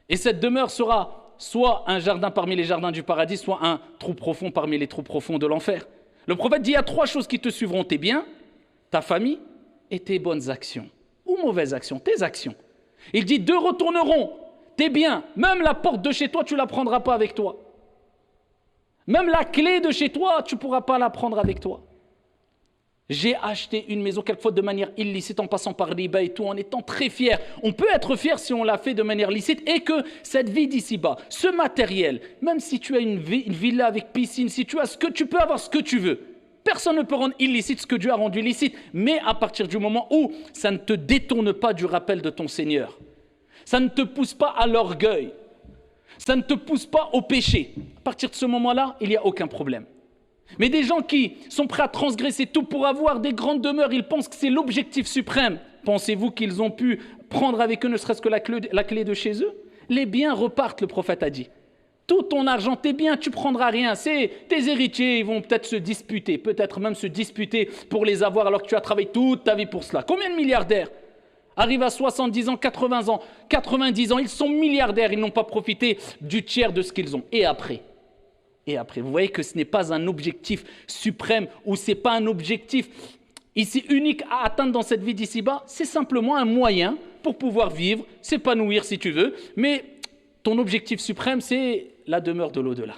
Et cette demeure sera soit un jardin parmi les jardins du paradis, soit un trou profond parmi les trous profonds de l'enfer. Le prophète dit, il y a 3 choses qui te suivront, tes biens, ta famille et tes bonnes actions. Ou mauvaises actions, tes actions. Il dit, 2 retourneront, tes biens, même la porte de chez toi, tu ne la prendras pas avec toi. Même la clé de chez toi, tu ne pourras pas la prendre avec toi. J'ai acheté une maison quelquefois de manière illicite en passant par riba et tout, en étant très fier. On peut être fier si on l'a fait de manière licite et que cette vie d'ici-bas, ce matériel, même si tu as une villa avec piscine, si tu as ce que tu peux avoir ce que tu veux, personne ne peut rendre illicite ce que Dieu a rendu licite. Mais à partir du moment où ça ne te détourne pas du rappel de ton Seigneur, ça ne te pousse pas à l'orgueil, ça ne te pousse pas au péché, à partir de ce moment-là, il n'y a aucun problème. Mais des gens qui sont prêts à transgresser tout pour avoir des grandes demeures, ils pensent que c'est l'objectif suprême. Pensez-vous qu'ils ont pu prendre avec eux ne serait-ce que la clé de chez eux? Les biens repartent, le prophète a dit. Tout ton argent, tes biens, tu ne prendras rien. C'est tes héritiers, ils vont peut-être se disputer, peut-être même se disputer pour les avoir alors que tu as travaillé toute ta vie pour cela. Combien de milliardaires arrivent à 70 ans, 80 ans, 90 ans, ils sont milliardaires, ils n'ont pas profité du tiers de ce qu'ils ont. Et après, vous voyez que ce n'est pas un objectif suprême ou ce n'est pas un objectif ici unique à atteindre dans cette vie d'ici-bas, c'est simplement un moyen pour pouvoir vivre, s'épanouir si tu veux, mais ton objectif suprême, c'est la demeure de l'au-delà.